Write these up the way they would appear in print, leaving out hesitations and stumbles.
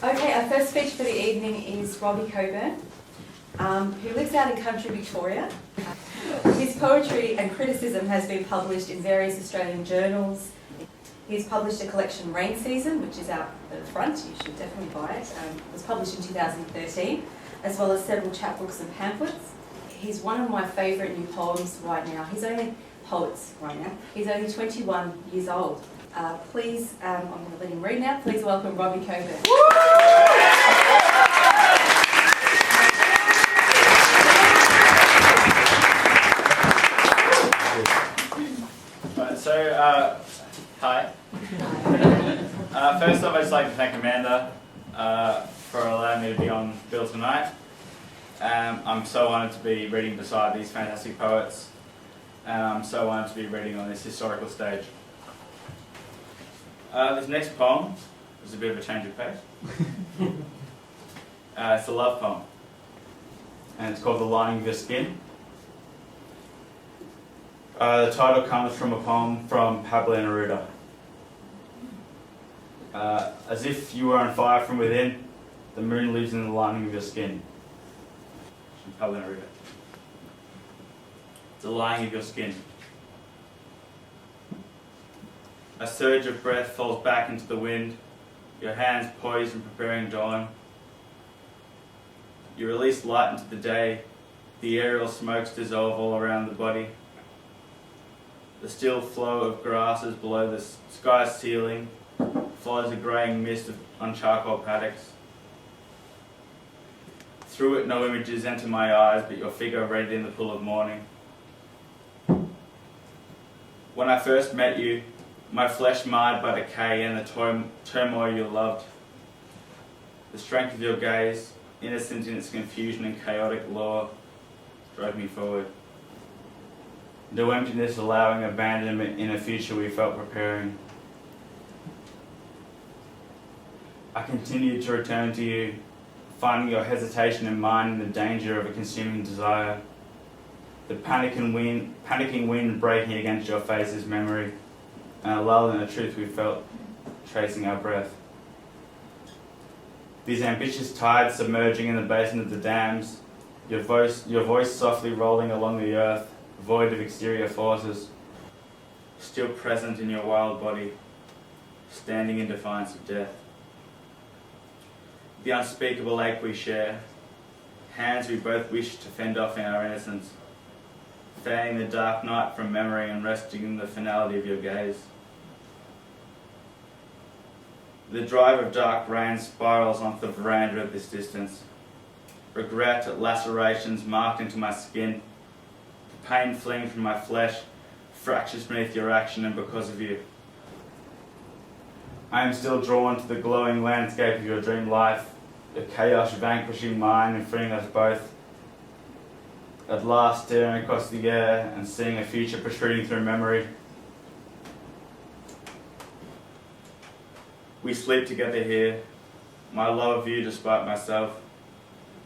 Okay, our first speech for the evening is Robbie Coburn, who lives out in country Victoria. His poetry and criticism has been published in various Australian journals. He's published a collection, Rain Season, which is out at the front. You should definitely buy it. It was published in 2013, as well as several chapbooks and pamphlets. He's one of my favourite new poems right now. He's only 21 years old. Please, I'm going to let him read now. Please welcome Robbie Coburn. Hi. First off, I'd just like to thank Amanda for allowing me to be on bill tonight. I'm so honoured to be reading beside these fantastic poets, and I'm so honoured to be reading on this historical stage. This next poem is a bit of a change of pace. It's a love poem, and it's called The Lining of Your Skin. The title comes from a poem from Pablo Neruda. As if you were on fire from within, the moon lives in the lining of your skin. From Pablo Neruda. The lining of your skin. A surge of breath falls back into the wind, your hands poised and preparing dawn. You release light into the day, the aerial smokes dissolve all around the body. The still flow of grasses below the sky's ceiling follows a greying mist on charcoal paddocks. Through it no images enter my eyes but your figure red in the pool of morning. When I first met you, my flesh marred by decay and the turmoil you loved. The strength of your gaze, innocent in its confusion and chaotic lore, drove me forward. No emptiness allowing abandonment in a future we felt preparing. I continued to return to you, finding your hesitation in mine in the danger of a consuming desire. The panicking wind breaking against your face's memory, and a lull in the truth we felt tracing our breath. These ambitious tides submerging in the basin of the dams, your voice softly rolling along the earth, void of exterior forces, still present in your wild body, standing in defiance of death. The unspeakable ache we share, hands we both wish to fend off in our innocence, fanning the dark night from memory and resting in the finality of your gaze. The drive of dark rain spirals onto the veranda of this distance. Regret at lacerations marked into my skin, the pain fleeing from my flesh, fractures beneath your action and because of you. I am still drawn to the glowing landscape of your dream life, the chaos vanquishing mine and freeing us both. At last staring across the air and seeing a future protruding through memory. We sleep together here, my love of you despite myself.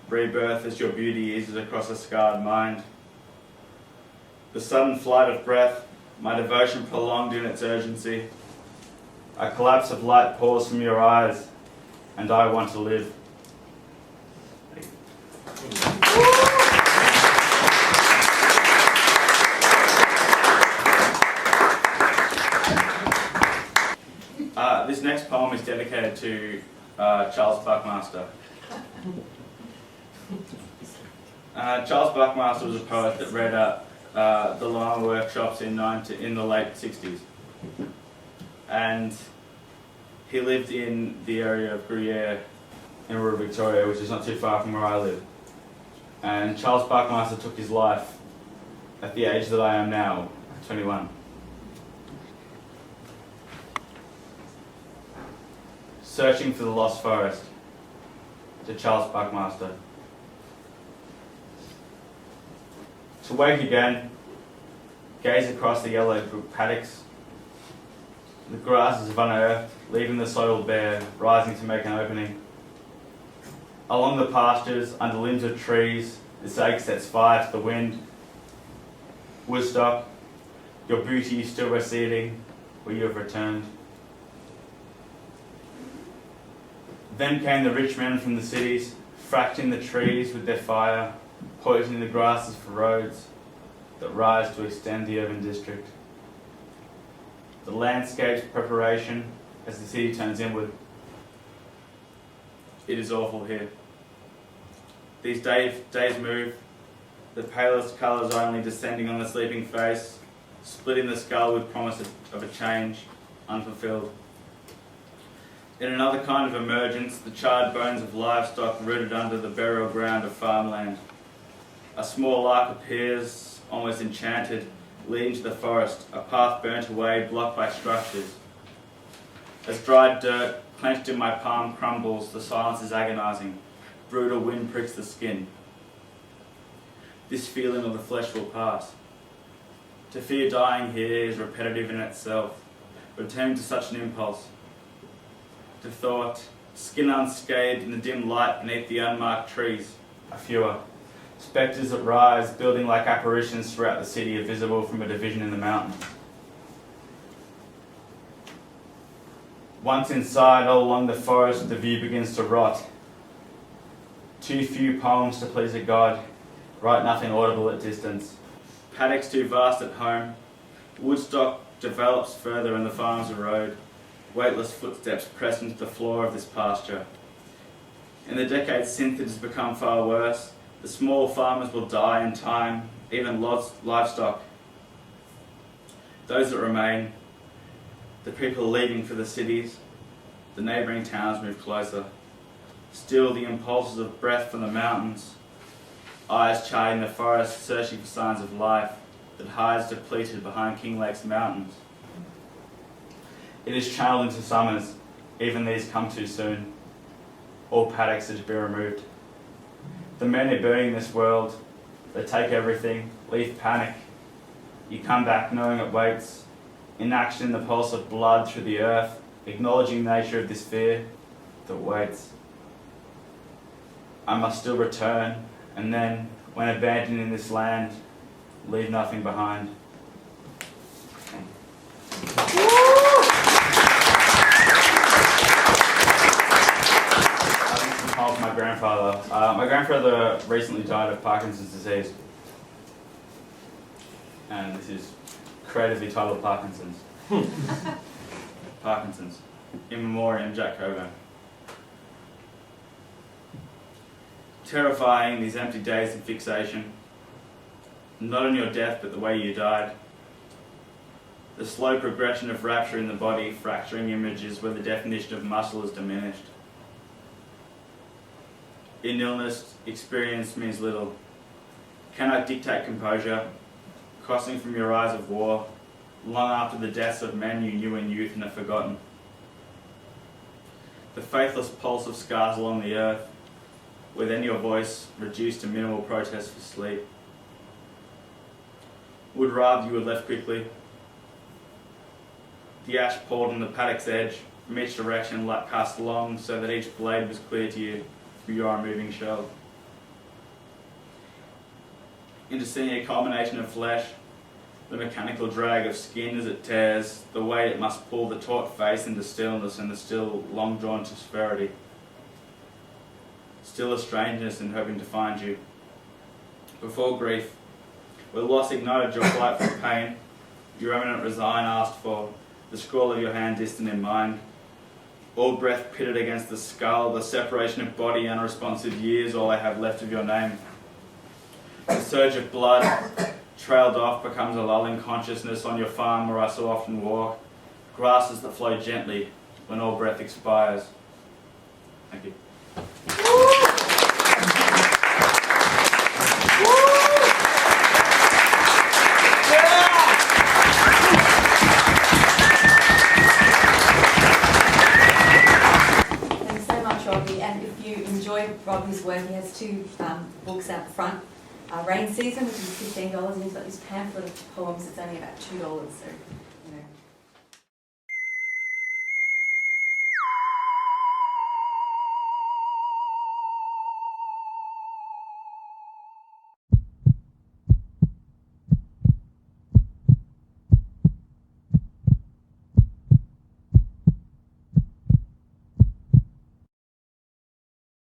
Rebirth as your beauty eases across a scarred mind. The sudden flight of breath, my devotion prolonged in its urgency. A collapse of light pours from your eyes, and I want to live. This next poem is dedicated to Charles Buckmaster. Charles Buckmaster was a poet that read at the LaMama workshops in the late 60s. And He lived in the area of Gruyere in rural Victoria, which is not too far from where I live. And Charles Buckmaster took his life at the age that I am now, 21. Searching for the Lost Forest, to Charles Buckmaster. To wake again, gaze across the yellow paddocks. The grasses have unearthed, leaving the soil bare, rising to make an opening. Along the pastures, under limbs of trees, the sage sets fire to the wind. Woodstock, your beauty is still receding, where you have returned. Then came the rich men from the cities, fracturing the trees with their fire, poisoning the grasses for roads that rise to extend the urban district. The landscape's preparation as the city turns inward. It is awful here. These days move, the palest colours only descending on the sleeping face, splitting the skull with promise of a change, unfulfilled. In another kind of emergence, the charred bones of livestock rooted under the burial ground of farmland. A small ark appears, almost enchanted, leading to the forest, a path burnt away, blocked by structures. As dried dirt, clenched in my palm, crumbles, the silence is agonising. Brutal wind pricks the skin. This feeling of the flesh will pass. To fear dying here is repetitive in itself, returning to such an impulse. To thought, skin unscathed in the dim light beneath the unmarked trees, are fewer. Spectres that rise, building like apparitions throughout the city, are visible from a division in the mountains. Once inside, all along the forest, the view begins to rot. Too few poems to please a god, write nothing audible at distance. Paddocks too vast at home. Woodstock develops further and the farms erode. Weightless footsteps press into the floor of this pasture. In the decades since, it has become far worse. The small farmers will die in time, even lost livestock. Those that remain, the people leaving for the cities, the neighbouring towns move closer. Still the impulses of breath from the mountains, eyes charting the forest, searching for signs of life that hides depleted behind King Lake's mountains. It is channeled into summers, even these come too soon. All paddocks are to be removed. The men are burning this world, they take everything, leave panic. You come back knowing it waits, inaction in the pulse of blood through the earth, acknowledging the nature of this fear that waits. I must still return, and then, when abandoning this land, leave nothing behind. My grandfather. My grandfather recently died of Parkinson's disease, and this is creatively titled Parkinson's. Parkinson's. In memoriam, Jack Coburn. Terrifying, these empty days of fixation. Not on your death, but the way you died. The slow progression of rapture in the body, fracturing images where the definition of muscle is diminished. In illness, experience means little. Cannot dictate composure, crossing from your eyes of war, long after the deaths of men you knew in youth and have forgotten. The faithless pulse of scars along the earth, where then your voice reduced to minimal protest for sleep. Would rather you had left quickly. The ash poured on the paddock's edge, from each direction cast long so that each blade was clear to you. You are a moving shell. Into seeing a culmination of flesh, the mechanical drag of skin as it tears, the weight it must pull the taut face into stillness and the still long-drawn severity. Still a strangeness in hoping to find you. Before grief, where loss ignited your flight from pain, your eminent resign asked for, the scroll of your hand distant in mine. All breath pitted against the skull, the separation of body, unresponsive years, all I have left of your name. The surge of blood, trailed off, becomes a lulling consciousness on your farm where I so often walk. Grasses that flow gently, when all breath expires. Thank you. Thanks so much, Robbie. And if you enjoy Robbie's work, he has two books out front. Rain Season, which is $15, and he's got this pamphlet of poems that's only about $2. So